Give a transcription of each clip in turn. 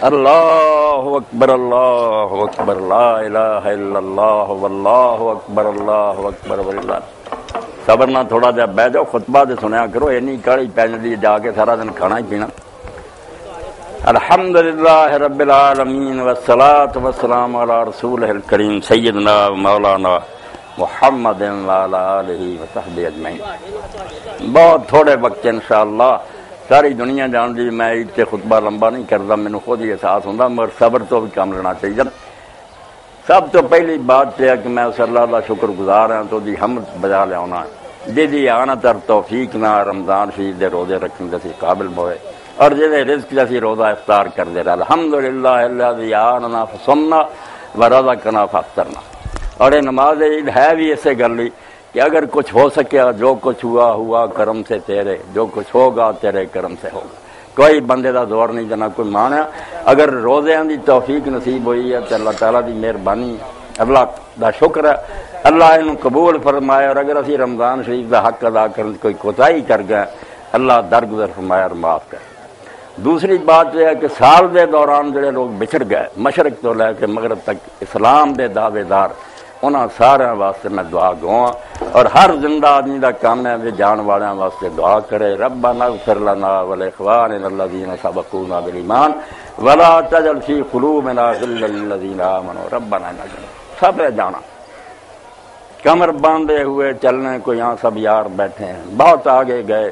اللہ اکبر لا الہ الا اللہ واللہ اکبر واللہ۔ صبر نہ تھوڑا جہا بہ جاؤ، خطبہ تے سنیا کرو، اینی کالی پی جاندی جا کے سارا دن کھانا ہی پینا۔ الحمدللہ رب العالمین والصلاة والسلام علی رسولہ الکریم سیدنا مولانا محمد وعلی آلہ وصحبہ اجمعین۔ بہت تھوڑے وقت انشاءاللہ ساری دنیا جان دی میں عید تے خطبہ لمبا نہیں کرتا، مینوں خود ہی احساس ہوندا، مگر صبر تو بھی کام لینا چاہیے۔ سب تو پہلی بات یہ ہے کہ میں اس اللہ کا شکر گزار ہاں تو دی حمد بجا لیا جی آنا تر توفیق نہ رمضان شریف دے روزے رکھنے دے قابل ہوئے اور جی رزق جیسی روزہ افطار کر دے رہا الحمدللہ الذی آننا فصمنا ورزقنا فافطرنا۔ اور یہ نماز عید ہے بھی اسے گل کہ اگر کچھ ہو سکیا، جو کچھ ہوا ہوا کرم سے تیرے، جو کچھ ہوگا تیرے کرم سے ہوگا، کوئی بندے دا زور نہیں جنا کوئی مانا۔ اگر روزیاں دی توفیق نصیب ہوئی ہے تو اللہ تعالیٰ دی مہربانی، اللہ دا شکر ہے، اللہ انہوں قبول فرمائے۔ اور اگر اسی رمضان شریف دا حق ادا کرنے کوئی کوتاہی کر گئے، اللہ درگزر فرمائے اور معاف کرے۔ دوسری بات یہ ہے کہ سال دے دوران جڑے لوگ بچھڑ گئے مشرق تو لے کے مغرب تک اسلام دے دعوے دار، انہاں سارے واسطے میں دعا گواں، اور ہر زندہ آدمی دا کام ہے وہ جان والوں واسطے دعا کرے، ربنا اغفر لنا ولاخواننا الذین سبقونا بالایمان ولا تجعل فی قلوبنا غلا للذین آمنوا ربنا انک سب جانا کمر باندھے ہوئے چلنے کو، یہاں سب یار بیٹھے ہیں، بہت آگے گئے،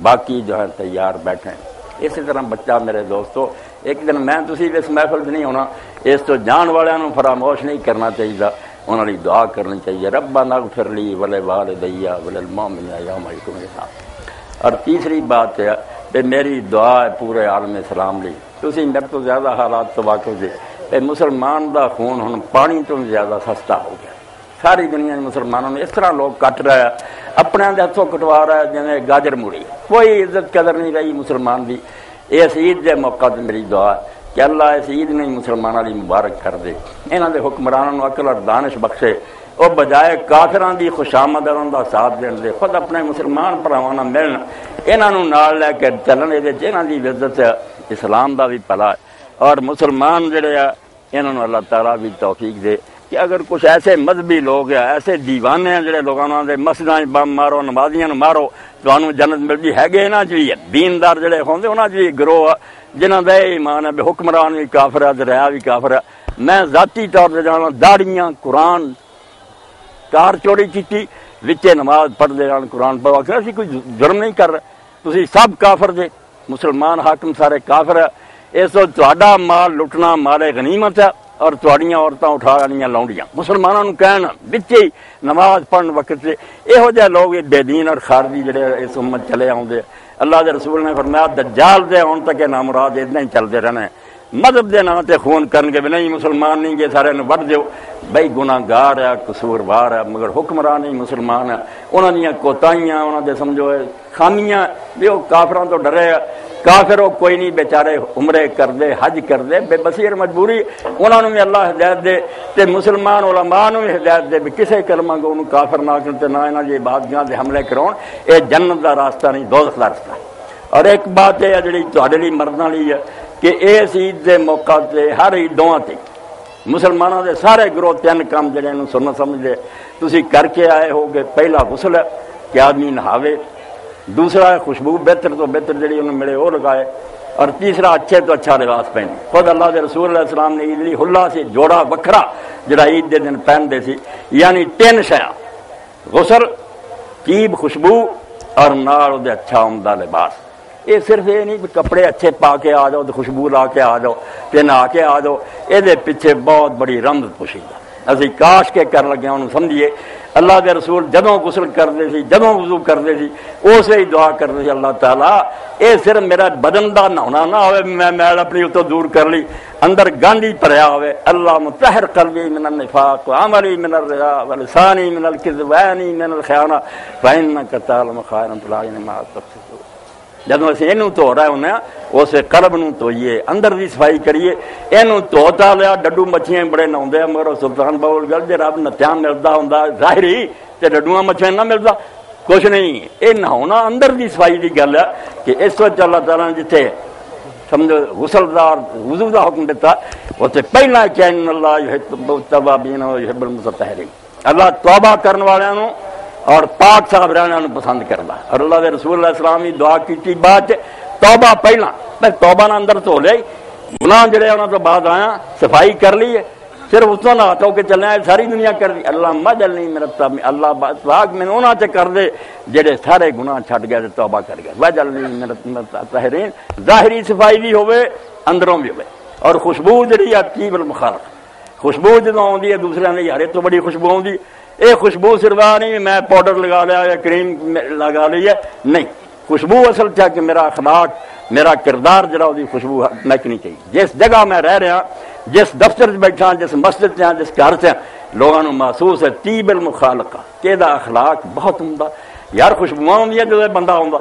باقی جو ہے تیار بیٹھے ہیں۔ اسی طرح بچہ میرے دوستو، ایک دن میں تسی اس محفل نہیں ہونا، اس تو جان والوں فراموش نہیں کرنا چاہیے، انہوں نے دعا کرنی چاہیے، ربنا اغفر لی ولوالدی وللمؤمنین یوم یقوم الحساب۔ اور تیسری بات ہے کہ میری دعا ہے پورے عالم اسلام لی، تسی میرے تو زیادہ حالات تو واقف جی کہ مسلمان دا خون ہن پانی تو زیادہ سستا ہو گیا، ساری دنیا میں مسلمانوں نے اس طرح لوگ کٹ رہا ہے، اپنے ہاتھوں کٹوا رہا ہے جیسے گاجر موڑی، کوئی عزت قدر نہیں رہی مسلمان دی۔ اس عید کے موقع تے میری دعا ہے کہ اللہ اس عید نے مسلمانوں کی مبارک کر دے، انہوں نے حکمرانوں عقل اور دانش بخشے، اور بجائے کافران کی خوشامد کا ساتھ دین دے، خود اپنے مسلمان پراواں ملن، انہوں نال لے کے چلن، یہ کی عزت ہے، اسلام کا بھی بھلا ہے، اور مسلمان جڑے ہیں انہوں نے اللہ تعالیٰ بھی توفیق دے کہ اگر کچھ ایسے مذہبی لوگ ہیں، ایسے دیوانے ہیں جڑے لوگوں نے مسجداں بم مارو، نمازیاں مارو تو جنت ملتی ہے، یہاں چ بھی ہے دیندار جڑے ہوندے انہاں چ بھی گروہ جنہاں دا ایمان ہے حکمران بھی کافر ہے، ریا بھی کافر ہے۔ میں ذاتی طور پہ جانا داڑیاں قرآن کار چوڑی کیتی وچے نماز پڑھتے رہن، قرآن پڑھوا کہ اسی کوئی جرم نہیں کر رہے، تسی سب کافر جے، مسلمان حاکم سارے کافر ہے، اس تو تہاڈا مال لٹنا مال غنیمت ہے، اور تہاڈیاں عورتاں اٹھا لینیاں لاؤنڈیاں مسلمانوں نوں کہن وچے نماز پڑھن وقت سے یہو جہے لوگ بے دین اور خارجی جڑے اس امت چلے آؤندے، اللہ دے رسول نے فرمایا دجال دے ہون تک نامراد اتنا ہی چلتے رہنا ہے، مذہب دے نام تے خون کرن گے بھی نہیں مسلمان نہیں گے سارے نوں وڈ دیو، بھائی گناہ گار ہے، قصوروار ہے، مگر حکمران ہی مسلمان ہے، انہاں دیاں کوتاہیاں انہاں دے سمجھو خامیاں بھی وہ کافراں تو ڈرے ہے، کافر وہ کوئی نہیں بیچارے عمرے کر دے حج کر دے بے بصیر مجبوری، انہوں نے بھی اللہ ہدایت دے تے مسلمان علماء نے بھی ہدایت دے بھی کسے کلمہ کو انہوں کافر نہ کرتے نہ انہاں دی عبادتاں تے حملے کرون، اے جنت دا راستہ نہیں دوزخ دا راستہ۔ اور ایک بات ہے جڑی تہاڈے لئی مرداں لئی ہے کہ اس عید دے موقع تے ہر عیداں تے مسلمانوں دے سارے گروہ تین کام جڑے نوں سنت سمجھدے تسی کر کے آئے ہو گے، پہلا غسل ہے کہ آدمی نہاوے، دوسرا ہے خوشبو بہتر تو بہتر جڑی انہوں ملے وہ لگائے، اور تیسرا اچھے تو اچھا لباس پہنے۔ خود اللہ دے رسول علیہ السلام نے عید لی حلہ سے جوڑا وکھرا جڑا عید دے دن پہنتے سی، یعنی تین شیاں غسل، طیب خوشبو اور نال دے اچھا عمدہ لباس۔ یہ صرف یہ نہیں کہ کپڑے اچھے پا کے آ جاؤ تو خوشبو لا کے آ جاؤ تے نہا کے آ جاؤ، یہ پیچھے بہت بڑی رمز پوشیدہ اسی کاش کے کر لگے انہوں سمجھیے اللہ کے رسول جدوں غسل کرتے سی جدوں وضو کرتے سی اسے ہی دعا کرتے سی اللہ تعالیٰ اے صرف میرا بدن دا نہونا نہ ہوئے میں میل اپنی اتوں دور کر لی اندر گانڈی بھریا ہوئے، اللہ مطہر قلبی من النفاق وعملی من الریا ولسانی من الکذب وعینی من الخیانہ فإنک تعلم خائنۃ الأعین ما تخفی الصدور۔ جدوں اسی اینوں دھو رہے ہونے اسے قلب نوں دھوئیے، اندر دی صفائی کریے، اینوں دھو تا لیا ڈڈو مچھیاں بڑے نہاؤندے مگر سلطان باول گل جے رب نتیاں ملدا ہوندا ظاہری تے ڈڈواں مچھیاں نہ ملدا کچھ نہیں، اے نہاؤنا اندر دی صفائی دی گل ہے کہ اس وچ اللہ تعالیٰ نے جتھے سمجھو غسلدار وضو دا حکم دیتا اسے پہلا کہ ان اللہ یحب التوابین و یحب المتطہرین، اللہ توبہ کرنے والوں اور پاک صاحب رہنے پسند کرتا، اور اللہ دے رسول اللہ السلام نے دعا کی بعد توبہ پہلا، میں توبہ نہ اندر تو لے گناہ جڑے انہوں تو بعد آیا صفائی کر لی ہے، صرف اس تو نہ ہو کہ چلے ساری دنیا کر دی، اللہ مجل نہیں میرا تب اللہ پاک میں انہوں سے کر دے جڑے سارے گناہ چھٹ گئے توبہ کر گئے، وجل نہیں میرا طاہرین، ظاہری صفائی بھی ہوئے اندروں بھی ہوئے، اور خوشبو جڑی ہے طیب المخالق، خوشبو جدوں آتی ہے دوسرے نے یار تو بڑی خوشبو آتی، یہ خوشبو صرف نہیں میں پاؤڈر لگا لیا یا کریم لگا لی ہے، نہیں، خوشبو اصل کیا کہ میرا اخلاق میرا کردار جڑا وہ خوشبو مہکنی چاہیے، جس جگہ میں رہ رہا، جس دفتر بیٹھا، جس مسجد سے جس گھر سے لوگوں کو محسوس ہے طیب المخالقہ کہ اخلاق بہت عمدہ، یار خوشبو آتی ہے جب بندہ آتا،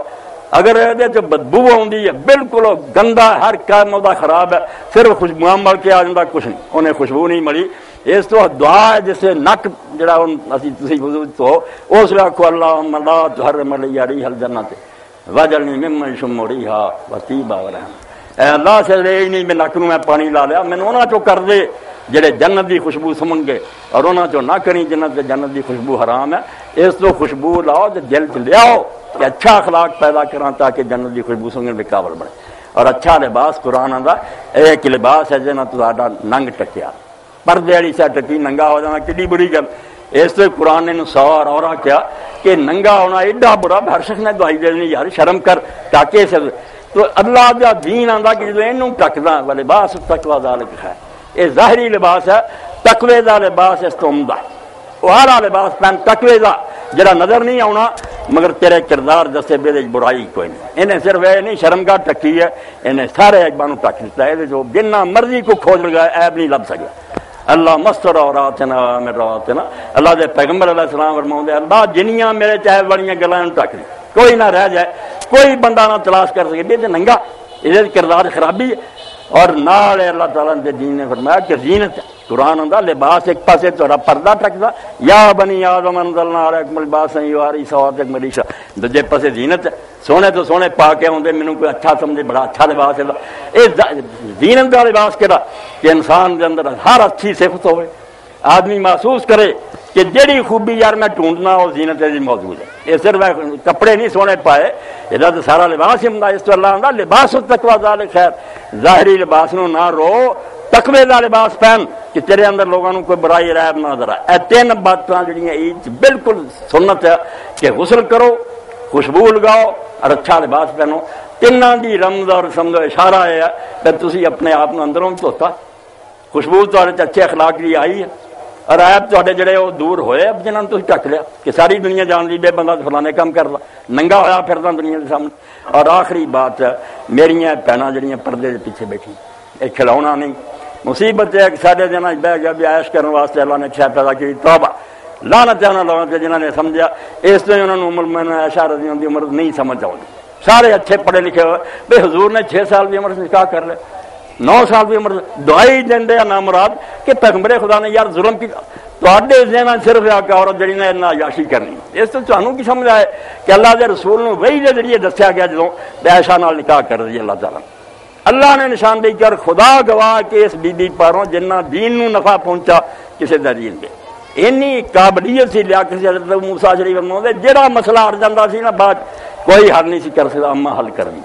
اگر یہ بدبو آتی ہے بالکل گندا ہر کام وہ خراب ہے، صرف خوشبو مل کے آ جاتا کچھ نہیں، انہیں خوشبو نہیں ملی، اس تو دعا ہے جس سے نک جڑا وضو تو اس لیے آخو اللہم لا تحرم علی ریح الجنۃ وجعلنی ممن یشم ریحا وطیبا ورحم، اے اللہ سے رہی نہیں میں نک نو میں پانی لا لیا، مینوں انہاں چوں کر دے جڑے جنت دی خوشبو سمجھ گئے، اور انہاں چوں نہ کری جنت دی خوشبو حرام ہے، اس تو خوشبو لاؤ تے دل چ لیاؤ کہ اچھا اخلاق پیدا کراں تاکہ جنت دی خوشبو سنگن میں قابل بنے، اور اچھا لباس قرآن آندا ایک لباس ہے جنہ تہاڈا ننگ ٹکیا، پردے والی سا ٹکی ننگا ہو جانا کڈی بری گل، اس سے قرآن نے 100 اور کیا کہ ننگا ہونا ایڈا برا، ہر شخص نے دعائی دینی یار شرم کر تاکہ سے تو اللہ دا دین آندا کہ جو اینوں ٹکدا لباس تقوی ذالک ہے، یہ ظاہری لباس ہے، تقوی دا لباس اس تو عمدہ، وہ والا لباس پہن تقوی دا جڑا نظر نہیں آنا مگر تیرے کردار دسے بے برائی کوئی نہیں، انہیں صرف یہ نہیں شرمگاہ ٹکی ہے، انہیں سارے عیبوں ٹک دیتا ہے، جو جنہ مرضی کو کھوج لگا عیب نہیں لب سکا، اللہ مستر عوراتنا من رواتنا، اللہ دے پیغمبر علیہ السلام فرماؤں اللہ جنیاں میرے چاہے بڑیاں گلاں ٹک دی، کوئی نہ رہ جائے، کوئی بندہ نہ تلاش کر سکے، یہ ننگا یہ کردار خرابی ہے، اور نال اللہ تعالیٰ نے دین نے فرمایا کہ زینت ہے، قرآن آندا لباس ایک پاسے تہاڈا پردہ ٹکدا، یا بنی آدم انزلنا علیکم لباسا یواری سوآتکم ورشا، دوجے پاسے زینت ہے، سونے تو سونے پا کے آدھے مینوں کوئی اچھا سمجھے بڑا اچھا لباس ہے، یہ زینت کا لباس کہڑا کہ انسان کے اندر ہر اچھی صفت ہوئے، آدمی محسوس کرے کہ جیڑی خوبی یار میں ڈھونڈنا وہ زینت ہے موجود ہے، یہ صرف کپڑے نہیں سونے پائے، یہ تو سارا لباس ہی ہوں، اس تو اللہ آندا لباس التقوی ذالک خیر، ظاہری لباس نو نہ رو، تقوی دا لباس پہن کہ تیرے اندر لوگوں کو کوئی برائی رائب نہ نظر آئے، اے تین باتاں جڑیاں بالکل سنت ہے کہ غسل کرو، خوشبو لگاؤ اور اچھا لباس پہنو، تیناں دی رمز اور سمجھو اشارہ ہے کہ تسی اپنے آپ کو اندروں دھوتا، خوشبو تہاڈے اچھے اخلاق دی آئی ہے، اور عیب تہاڈے جڑے وہ دور ہوئے اب جنہاں نے تسی ٹک لیا کہ ساری دنیا جان دی بے بندہ فلانے کام کردا، ننگا ہویا پھردا دنیا دے سامنے۔ اور آخری بات ہے میریاں بہناں جڑیاں پردے دے پیچھے بیٹھی، یہ کھلاونا نہیں، مصیبت ہے کہ سارے دنوں بہ گیا بھی عائش کرنے واسطے اللہ نے شے پیدا کی، توبہ لعنت ہے انہاں لوگوں تے جنہاں نے سمجھا اس طرح انہوں نے عمر میں عائشہ رضی اللہ عنہا دی عمر نہیں سمجھ آؤندی، سارے اچھے پڑھے لکھے ہوئے بے حضور نے 6 سال کی عمر سے نکاح کر لے، 9 سال کی عمر دعائی دیں نامراد کہ پیغمبر خدا نے یار ظلم کی تواڈے ذہن صرف آ کے عورت جڑی نے عیاشی کرنی، اس تو تانوں کی سمجھ آئے کہ اللہ دے رسول نے وہی دے ذریعے دسیا گیا جدوں عائشہ نال نکاح کر رضی اللہ تعالیٰ، اللہ نے نشاندہی کر خدا گواہ کہ اس بی بی پاروں جنہ دین نو نفع پہنچا کسی دا دین دے، اینی قابلیت سی لیا کسی حضرت موسیٰ شریف فرماؤندے جڑا مسئلہ ہٹ جاندا سی نا بعد کوئی حل نہیں سی کر سکتا، اما حل کر دی،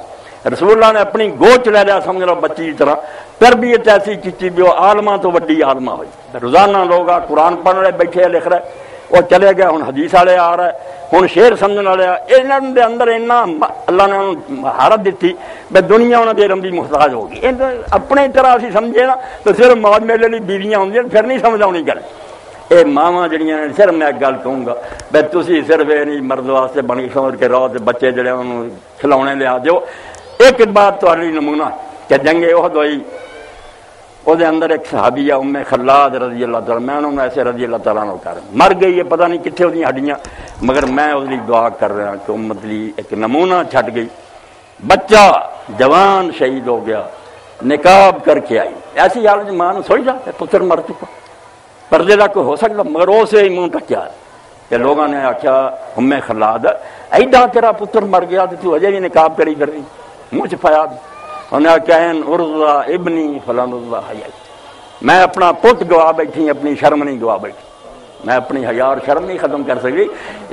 رسول اللہ نے اپنی گوچ لے لیا سمجھ لو بچی کی طرح، تربیت ایسی کی بھی وہ عالمہ تو وڈی عالمہ ہوئی، روزانہ لوگ قرآن پڑھ رہے بیٹھے لکھ رہے، وہ چلے گئے ہوں حدیث والے آ رہے، ہوں شعر سمجھنے والے یہاں دے اندر اینا اللہ نے انہوں مہارت دیتی بے دنیا انہوں نے علم دی محتاج ہوگی، اپنے طرح اسی سمجھے نا تو صرف موج میلے لی بیویاں ہوندی پھر نہیں سمجھ آنی گل، اے ماواں جڑیاں نے صرف میں ایک گل کہوں گا بے تسی صرف یہ نہیں مرد واسطے بنی سمجھ کے رہو تے بچے جڑے انہوں کھلونے لیا دیو۔ ایک بات تہاڈی نمونہ کہ جنگ احد ہوئی، وہ اندر ایک صحابیہ ام خلاد رضی اللہ تعالیٰ، میں انہوں نے ایسے رضی اللہ تعالیٰ عنہ کر مر گئی ہے، پتہ نہیں کتنے وہ ہڈیاں، مگر میں اس لیے دعا کر رہا ہوں کہ امت لی ایک نمونہ چھٹ گئی، بچہ جوان شہید ہو گیا، نقاب کر کے آئی، ایسی حالت ماں نے سوچ جا پتر مر چکا، پردے کا کوئی ہو سکتا، مگر اسے ہی منہ ٹکیا کہ لوگوں نے آخیا ام خلاد ایڈا تیرا پتر مر گیا تو اجے بھی نقاب کری کر رہی، منہ چ پایا انہیں کہن ارضا ابنی فلان اللہ حیا، میں اپنا پت گوا بیٹھی، اپنی شرم نہیں گوا بیٹھی، میں اپنی حیا اور شرم نہیں ختم کر سکی۔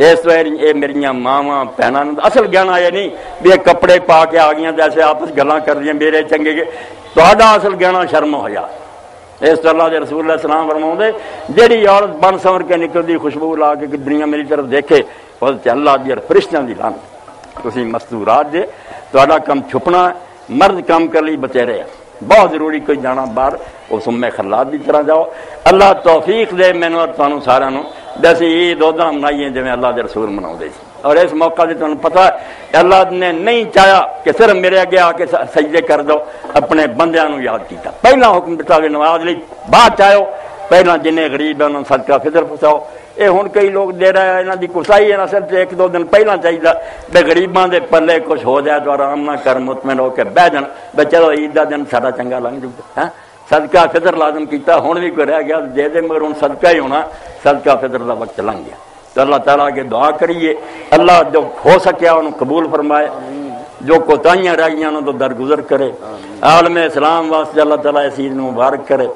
اس یہ میری ماواں بہناں اصل گہنا یہ نہیں بھی یہ کپڑے پا کے آ گئی جیسے آپس گلاں کر رہی ہیں میرے چنگے کے، تہاڈا اصل گہنا شرم و حیا۔ اس اللہ کے رسول اللہ السلام فرماؤں جیڑی عورت بن سنور کے نکلتی خوشبو لا کے دنیا میری طرف دیکھے وہ اللہ دی اور فرشتیاں دی لعنت۔ تسی مستورات جے، تہاڈا کم چھپنا، مرد کام کر لی بچیرے ہیں، بہت ضروری کوئی جانا باہر اس ام خلاد کی طرح جاؤ۔ اللہ توفیق دے مینوں اور تانوں ساروں نوں جیسے عید ادا منائیے جویں اللہ دے رسول مناؤندے سی۔ اور اس موقع سے تمہیں پتہ ہے اللہ نے نہیں چاہیا کہ صرف میرے اگے آ کے سجدے کر دو، اپنے بندیاں نوں یاد کیتا، پہلا حکم دتا کہ نماز لئی، بعد چاہو پہلا جنہیں غریب ہیں انہوں صدقہ فطر پہنچاؤ۔ یہ ہن کئی لوگ دے رہے ہیں، انہاں دی کسائی ہے اصل تے ایک دو دن پہلا چاہیے بے غریباں دے پلے کچھ ہو جائے تو آرام نہ کر مطمئن ہو کے بہ جان بے چلو عید دا دن سارا چنگا لنگ جائے۔ صدقہ فطر لازم کیتا، ہن بھی کوئی رہ گیا دے دے، مگر ہن صدقہ ہی ہونا، صدقہ فطر دا وقت لنگ گیا۔ تو اللہ تعالیٰ کے دعا کریے اللہ جو ہو سکیا انہوں قبول فرمائے، جو کوتاہیاں رہ گئی انہوں تو درگزر کرے، عالم اسلام واسطے اللہ تعالیٰ اس عید مبارک کرے،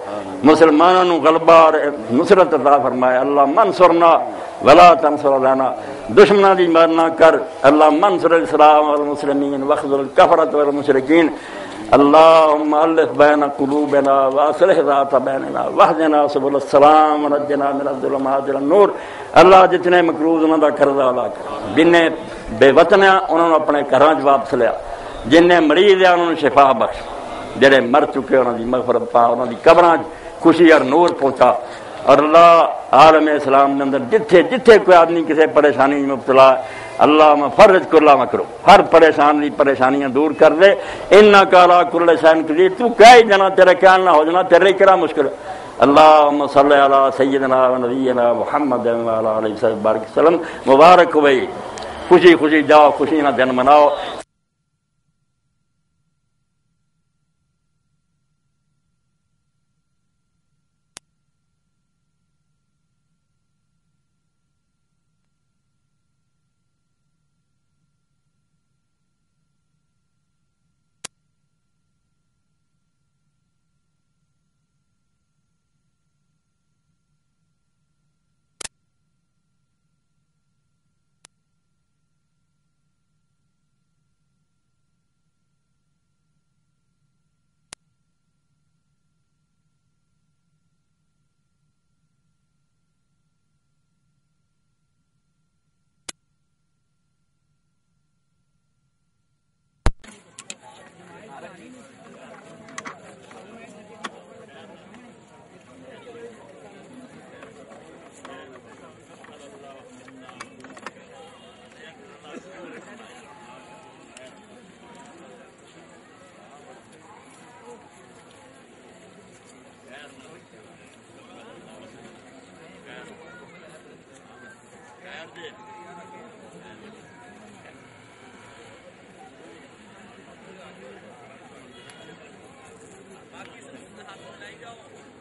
مسلمانوں غلبہ اور نصرت عطا فرمائے۔ اللہ منصرنا ولا تنصر علینا، دشمنوں دی مرنا کر اللہ، منصر الاسلام والمسلمین واخذل الکفرۃ والمشرکین، اللهم الف بین قلوبنا واصلح ذات بیننا واہدنا سبل السلام ونجنا من الظلمات الى النور۔ اللہ جتنے مقروض انہوں کا قرضہ ادا کر، جن نے بے وطن ہیں انہوں نے اپنے گھراں واپس لیا، جن نے مریض ہیں انہوں نے شفا بخش، جڑے مر چکے انہوں کی مغفرت پا، انہوں کی قبراں خوشی اور نور پہنچا۔ اور اللہ عالم اسلام کے اندر جتھے جتھے کوئی آدمی کسی پریشانی میں مبتلا ہے اللہ فرج کلا مکرو، ہر پریشانیاں دور کر دے، انک علی کل شیء قدیر، تو کہہ جنا تیرے خیال نہ ہو جانا، تیرے کیا مشکل۔ اللہم صلی علی سیدنا و نبینا محمد و علی آلہ وسلم۔ مبارک ہوئی، خوشی خوشی جاؤ، خوشی نہ دن مناؤ۔ باقی سب ہاتھ میں لائی جاؤ۔